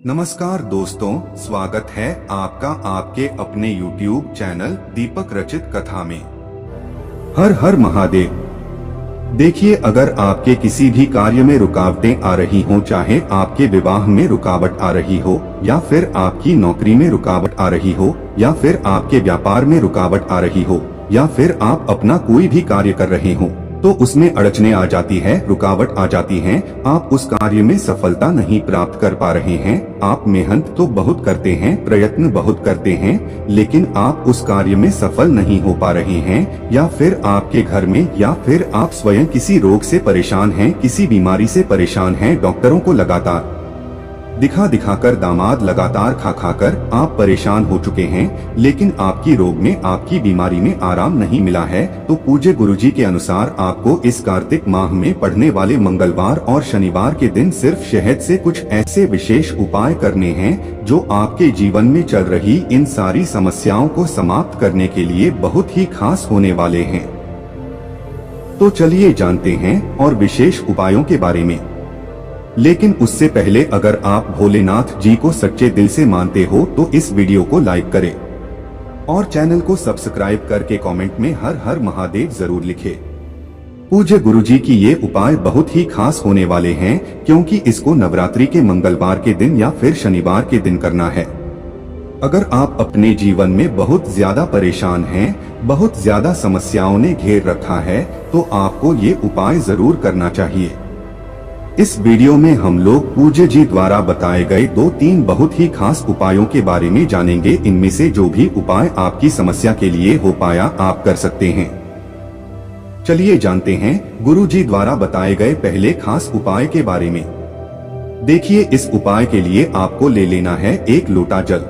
नमस्कार दोस्तों, स्वागत है आपका आपके अपने YouTube चैनल दीपक रचित कथा में। हर हर महादेव। देखिए, अगर आपके किसी भी कार्य में रुकावटें आ रही हों, चाहे आपके विवाह में रुकावट आ रही हो, या फिर आपकी नौकरी में रुकावट आ रही हो, या फिर आपके व्यापार में रुकावट आ रही हो, या फिर आप अपना कोई भी कार्य कर रहे हो तो उसमें अड़चने आ जाती है, रुकावट आ जाती है, आप उस कार्य में सफलता नहीं प्राप्त कर पा रहे हैं। आप मेहनत तो बहुत करते हैं, प्रयत्न बहुत करते हैं, लेकिन आप उस कार्य में सफल नहीं हो पा रहे हैं, या फिर आपके घर में, या फिर आप स्वयं किसी रोग से परेशान हैं, किसी बीमारी से परेशान हैं, डॉक्टरों को लगातार दिखा दिखाकर, दामाद लगातार खा खाकर आप परेशान हो चुके हैं, लेकिन आपकी रोग में, आपकी बीमारी में आराम नहीं मिला है। तो पूज्य गुरुजी के अनुसार आपको इस कार्तिक माह में पड़ने वाले मंगलवार और शनिवार के दिन सिर्फ शहद से कुछ ऐसे विशेष उपाय करने हैं जो आपके जीवन में चल रही इन सारी समस्याओं को समाप्त करने के लिए बहुत ही खास होने वाले हैं। तो चलिए जानते हैं और विशेष उपायों के बारे में। लेकिन उससे पहले, अगर आप भोलेनाथ जी को सच्चे दिल से मानते हो तो इस वीडियो को लाइक करें और चैनल को सब्सक्राइब करके कमेंट में हर हर महादेव जरूर लिखें। पूज्य गुरुजी की ये उपाय बहुत ही खास होने वाले हैं, क्योंकि इसको नवरात्रि के मंगलवार के दिन या फिर शनिवार के दिन करना है। अगर आप अपने जीवन में बहुत ज्यादा परेशान हैं, बहुत ज्यादा समस्याओं ने घेर रखा है, तो आपको ये उपाय जरूर करना चाहिए। इस वीडियो में हम लोग पूज्य जी द्वारा बताए गए 2-3 बहुत ही खास उपायों के बारे में जानेंगे। इनमें से जो भी उपाय आपकी समस्या के लिए हो पाया, आप कर सकते हैं। चलिए जानते हैं गुरु जी द्वारा बताए गए पहले खास उपाय के बारे में। देखिए, इस उपाय के लिए आपको ले लेना है 1 लोटा जल।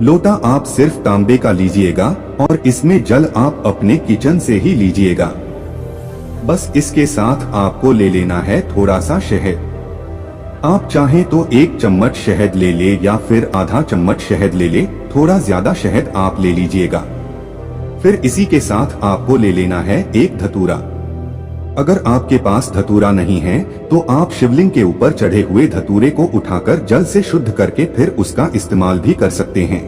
लोटा आप सिर्फ तांबे का लीजिएगा और इसमें जल आप अपने किचन से ही लीजिएगा। बस इसके साथ आपको ले लेना है थोड़ा सा शहद। आप चाहें तो 1 चम्मच शहद ले ले या फिर आधा चम्मच शहद ले ले, थोड़ा ज्यादा शहद आप ले लीजिएगा। फिर इसी के साथ आपको ले लेना है 1 धतूरा। अगर आपके पास धतूरा नहीं है तो आप शिवलिंग के ऊपर चढ़े हुए धतूरे को उठाकर जल से शुद्ध करके फिर उसका इस्तेमाल भी कर सकते हैं,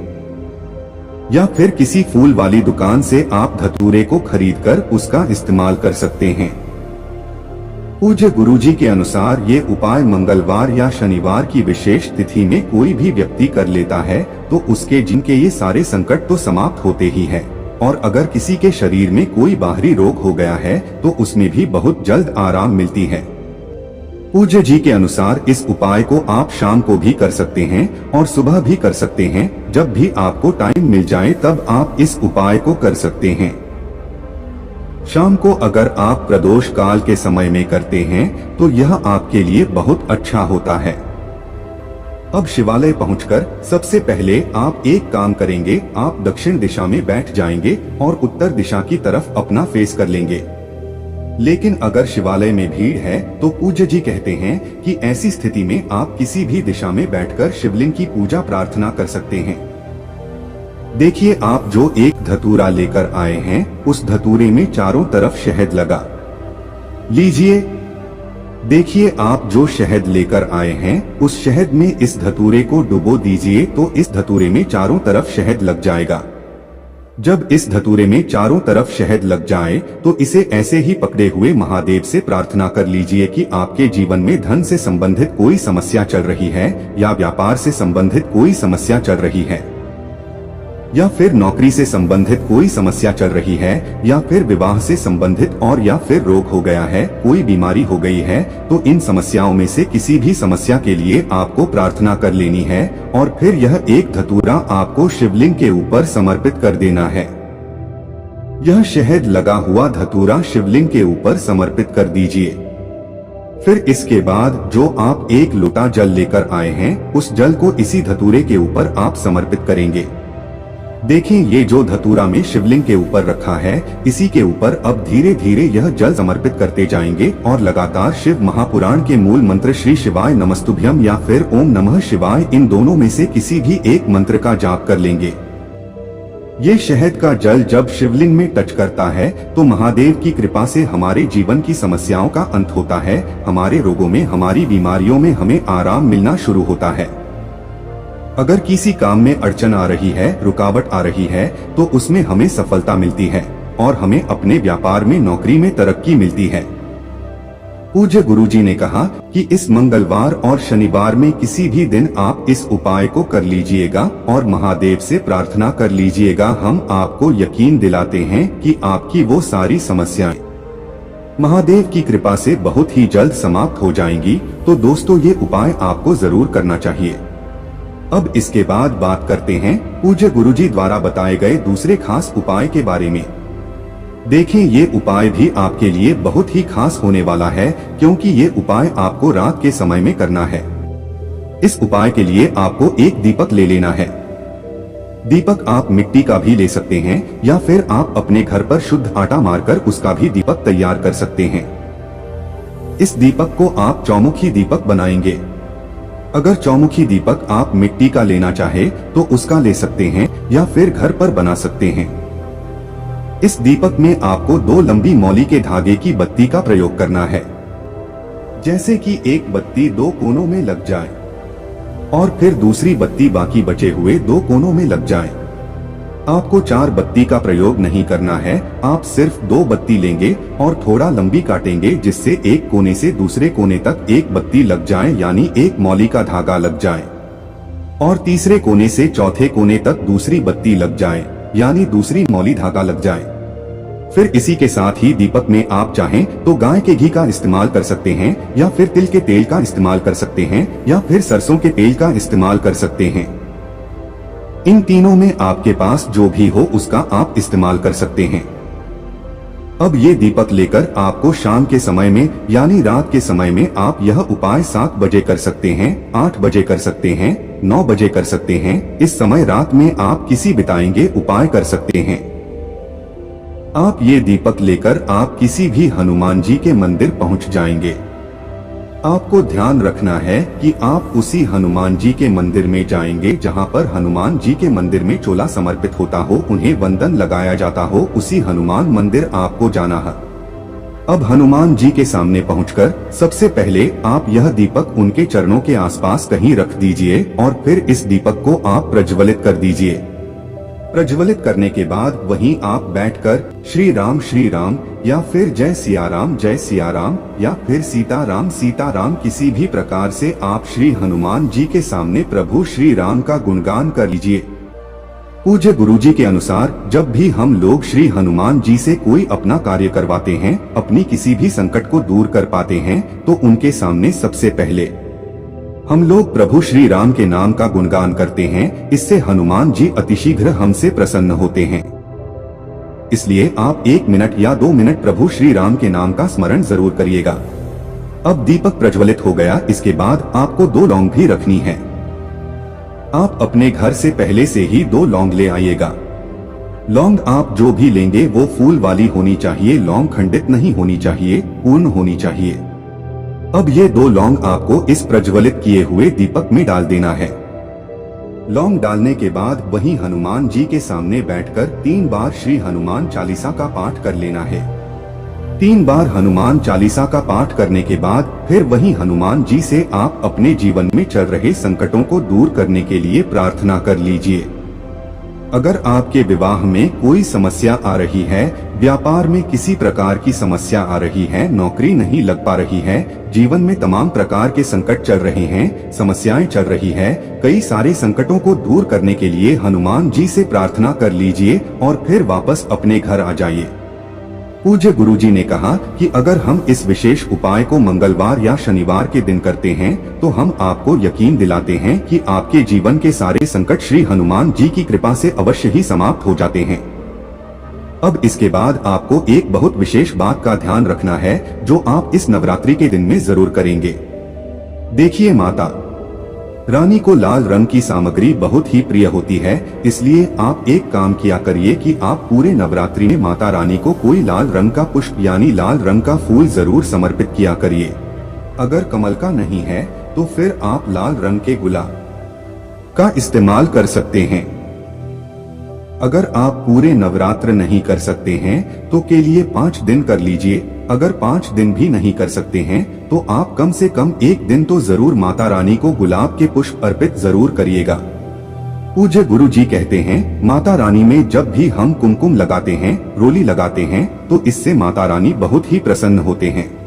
या फिर किसी फूल वाली दुकान से आप धतूरे को खरीदकर उसका इस्तेमाल कर सकते हैं। पूज्य गुरुजी के अनुसार ये उपाय मंगलवार या शनिवार की विशेष तिथि में कोई भी व्यक्ति कर लेता है तो उसके जिनके ये सारे संकट तो समाप्त होते ही है, और अगर किसी के शरीर में कोई बाहरी रोग हो गया है तो उसमें भी बहुत जल्द आराम मिलती है। पूज्य जी के अनुसार इस उपाय को आप शाम को भी कर सकते हैं और सुबह भी कर सकते हैं। जब भी आपको टाइम मिल जाए तब आप इस उपाय को कर सकते हैं। शाम को अगर आप प्रदोष काल के समय में करते हैं तो यह आपके लिए बहुत अच्छा होता है। अब शिवालय पहुंचकर सबसे पहले आप एक काम करेंगे, आप दक्षिण दिशा में बैठ जाएंगे और उत्तर दिशा की तरफ अपना फेस कर लेंगे। लेकिन अगर शिवालय में भीड़ है तो पूज्य जी कहते हैं कि ऐसी स्थिति में आप किसी भी दिशा में बैठकर शिवलिंग की पूजा प्रार्थना कर सकते हैं। देखिए, आप जो 1 धतूरा लेकर आए हैं उस धतूरे में चारों तरफ शहद लगा लीजिए। देखिए, आप जो शहद लेकर आए हैं उस शहद में इस धतूरे को डुबो दीजिए, तो इस धतूरे में चारों तरफ शहद लग जाएगा। जब इस धतूरे में चारों तरफ शहद लग जाए तो इसे ऐसे ही पकड़े हुए महादेव से प्रार्थना कर लीजिए कि आपके जीवन में धन से संबंधित कोई समस्या चल रही है, या व्यापार से संबंधित कोई समस्या चल रही है, या फिर नौकरी से संबंधित कोई समस्या चल रही है, या फिर विवाह से संबंधित और या फिर रोग हो गया है, कोई बीमारी हो गई है, तो इन समस्याओं में से किसी भी समस्या के लिए आपको प्रार्थना कर लेनी है और फिर यह 1 धतूरा आपको शिवलिंग के ऊपर समर्पित कर देना है। यह शहद लगा हुआ धतूरा शिवलिंग के ऊपर समर्पित कर दीजिए। फिर इसके बाद जो आप 1 लोटा जल लेकर आए हैं उस जल को इसी धतूरे के ऊपर आप समर्पित करेंगे। देखें, ये जो धतूरा में शिवलिंग के ऊपर रखा है, इसी के ऊपर अब धीरे धीरे यह जल समर्पित करते जाएंगे और लगातार शिव महापुराण के मूल मंत्र श्री शिवाय नमस्तुभ्यम या फिर ओम नमः शिवाय, इन दोनों में से किसी भी एक मंत्र का जाप कर लेंगे। ये शहद का जल जब शिवलिंग में टच करता है तो महादेव की कृपा से हमारे जीवन की समस्याओं का अंत होता है, हमारे रोगों में, हमारी बीमारियों में हमें आराम मिलना शुरू होता है। अगर किसी काम में अड़चन आ रही है, रुकावट आ रही है, तो उसमें हमें सफलता मिलती है और हमें अपने व्यापार में, नौकरी में तरक्की मिलती है। पूज्य गुरुजी ने कहा कि इस मंगलवार और शनिवार में किसी भी दिन आप इस उपाय को कर लीजिएगा और महादेव से प्रार्थना कर लीजिएगा। हम आपको यकीन दिलाते हैं कि आपकी वो सारी समस्याएं महादेव की कृपा से बहुत ही जल्द समाप्त हो जाएंगी। तो दोस्तों, ये उपाय आपको जरूर करना चाहिए। अब इसके बाद बात करते हैं पूज्य गुरुजी द्वारा बताए गए दूसरे खास उपाय के बारे में। देखें, ये उपाय भी आपके लिए बहुत ही खास होने वाला है, क्योंकि ये उपाय आपको रात के समय में करना है। इस उपाय के लिए आपको एक दीपक ले लेना है। दीपक आप मिट्टी का भी ले सकते हैं या फिर आप अपने घर पर शुद्ध आटा मारकर उसका भी दीपक तैयार कर सकते हैं। इस दीपक को आप चौमुखी दीपक बनाएंगे। अगर चौमुखी दीपक आप मिट्टी का लेना चाहे तो उसका ले सकते हैं या फिर घर पर बना सकते हैं। इस दीपक में आपको 2 लंबी मौली के धागे की बत्ती का प्रयोग करना है। जैसे कि एक बत्ती 2 कोनों में लग जाए और फिर दूसरी बत्ती बाकी बचे हुए 2 कोनों में लग जाए। आपको 4 बत्ती का प्रयोग नहीं करना है, आप सिर्फ 2 बत्ती लेंगे और थोड़ा लंबी काटेंगे, जिससे एक कोने से दूसरे कोने तक एक बत्ती लग जाए, यानी एक मौली का धागा लग जाए, और तीसरे कोने से चौथे कोने तक दूसरी बत्ती लग जाए, यानी दूसरी मौली धागा लग जाए। फिर इसी के साथ ही दीपक में आप चाहें तो गाय के घी का इस्तेमाल कर सकते हैं या फिर तिल के तेल का इस्तेमाल कर सकते हैं या फिर सरसों के तेल का इस्तेमाल कर सकते हैं। इन तीनों में आपके पास जो भी हो उसका आप इस्तेमाल कर सकते हैं। अब ये दीपक लेकर आपको शाम के समय में यानी रात के समय में आप यह उपाय 7 बजे कर सकते हैं, 8 बजे कर सकते हैं, 9 बजे कर सकते हैं। इस समय रात में आप किसी बिताएंगे उपाय कर सकते हैं। आप ये दीपक लेकर आप किसी भी हनुमान जी के मंदिर पहुंच जाएंगे। आपको ध्यान रखना है कि आप उसी हनुमान जी के मंदिर में जाएंगे जहां पर हनुमान जी के मंदिर में चोला समर्पित होता हो, उन्हें वंदन लगाया जाता हो, उसी हनुमान मंदिर आपको जाना है। अब हनुमान जी के सामने पहुंचकर सबसे पहले आप यह दीपक उनके चरणों के आसपास कहीं रख दीजिए और फिर इस दीपक को आप प्रज्वलित कर दीजिए। प्रज्वलित करने के बाद वहीं आप बैठकर श्री राम या फिर जय सिया राम या फिर सीता राम किसी भी प्रकार से आप श्री हनुमान जी के सामने प्रभु श्री राम का गुणगान कर लीजिए। पूज्य गुरुजी के अनुसार जब भी हम लोग श्री हनुमान जी से कोई अपना कार्य करवाते हैं, अपनी किसी भी संकट को दूर कर पाते हैं, तो उनके सामने सबसे पहले हम लोग प्रभु श्री राम के नाम का गुणगान करते हैं। इससे हनुमान जी अतिशीघ्र हमसे प्रसन्न होते हैं। इसलिए आप 1 मिनट या 2 मिनट प्रभु श्री राम के नाम का स्मरण जरूर करिएगा। अब दीपक प्रज्वलित हो गया, इसके बाद आपको 2 लौंग भी रखनी है। आप अपने घर से पहले से ही 2 लौंग ले आइएगा। लौंग आप जो भी लेंगे वो फूल वाली होनी चाहिए, लौंग खंडित नहीं होनी चाहिए, पूर्ण होनी चाहिए। अब ये 2 लौंग आपको इस प्रज्वलित किए हुए दीपक में डाल देना है। लौंग डालने के बाद वहीं हनुमान जी के सामने बैठकर 3 बार श्री हनुमान चालीसा का पाठ कर लेना है। 3 बार हनुमान चालीसा का पाठ करने के बाद फिर वहीं हनुमान जी से आप अपने जीवन में चल रहे संकटों को दूर करने के लिए प्रार्थना कर लीजिए। अगर आपके विवाह में कोई समस्या आ रही है, व्यापार में किसी प्रकार की समस्या आ रही है, नौकरी नहीं लग पा रही है, जीवन में तमाम प्रकार के संकट चल रहे हैं, समस्याएं चल रही है, कई सारे संकटों को दूर करने के लिए हनुमान जी से प्रार्थना कर लीजिए और फिर वापस अपने घर आ जाइए। पूज्य गुरुजी ने कहा कि अगर हम इस विशेष उपाय को मंगलवार या शनिवार के दिन करते हैं तो हम आपको यकीन दिलाते हैं कि आपके जीवन के सारे संकट श्री हनुमान जी की कृपा से अवश्य ही समाप्त हो जाते हैं। अब इसके बाद आपको एक बहुत विशेष बात का ध्यान रखना है जो आप इस नवरात्रि के दिन में जरूर करेंगे। देखिए, माता रानी को लाल रंग की सामग्री बहुत ही प्रिय होती है, इसलिए आप एक काम किया करिए कि आप पूरे नवरात्रि में माता रानी को कोई लाल रंग का पुष्प यानी लाल रंग का फूल जरूर समर्पित किया करिए। अगर कमल का नहीं है तो फिर आप लाल रंग के गुलाब का इस्तेमाल कर सकते हैं। अगर आप पूरे नवरात्र नहीं कर सकते हैं तो के लिए 5 दिन कर लीजिए। अगर 5 दिन भी नहीं कर सकते हैं तो आप कम से कम 1 दिन तो जरूर माता रानी को गुलाब के पुष्प अर्पित जरूर करिएगा। पूज्य गुरु जी कहते हैं, माता रानी में जब भी हम कुमकुम लगाते हैं, रोली लगाते हैं, तो इससे माता रानी बहुत ही प्रसन्न होते हैं।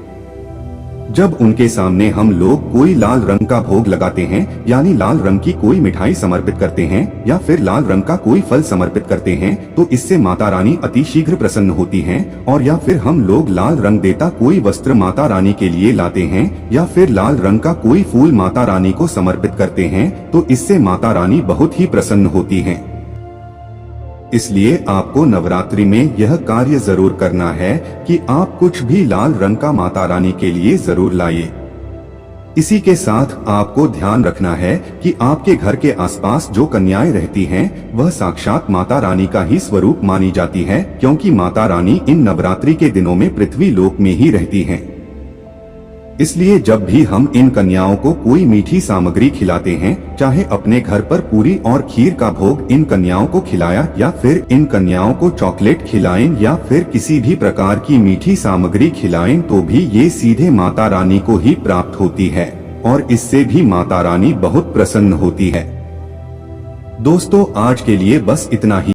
जब उनके सामने हम लोग कोई लाल रंग का भोग लगाते हैं, यानी लाल रंग की कोई मिठाई समर्पित करते हैं या फिर लाल रंग का कोई फल समर्पित करते हैं, तो इससे माता रानी अति शीघ्र प्रसन्न होती हैं। और या फिर हम लोग लाल रंग देता कोई वस्त्र माता रानी के लिए लाते हैं या फिर लाल रंग का कोई फूल माता रानी को समर्पित करते हैं, तो इससे माता रानी बहुत ही प्रसन्न होती हैं। इसलिए आपको नवरात्रि में यह कार्य जरूर करना है कि आप कुछ भी लाल रंग का माता रानी के लिए जरूर लाइए। इसी के साथ आपको ध्यान रखना है कि आपके घर के आसपास जो कन्याएं रहती हैं, वह साक्षात माता रानी का ही स्वरूप मानी जाती है, क्योंकि माता रानी इन नवरात्रि के दिनों में पृथ्वी लोक में ही रहती हैं। इसलिए जब भी हम इन कन्याओं को कोई मीठी सामग्री खिलाते हैं, चाहे अपने घर पर पूरी और खीर का भोग इन कन्याओं को खिलाया या फिर इन कन्याओं को चॉकलेट खिलाएं या फिर किसी भी प्रकार की मीठी सामग्री खिलाएं, तो भी ये सीधे माता रानी को ही प्राप्त होती है और इससे भी माता रानी बहुत प्रसन्न होती है। दोस्तों, आज के लिए बस इतना ही।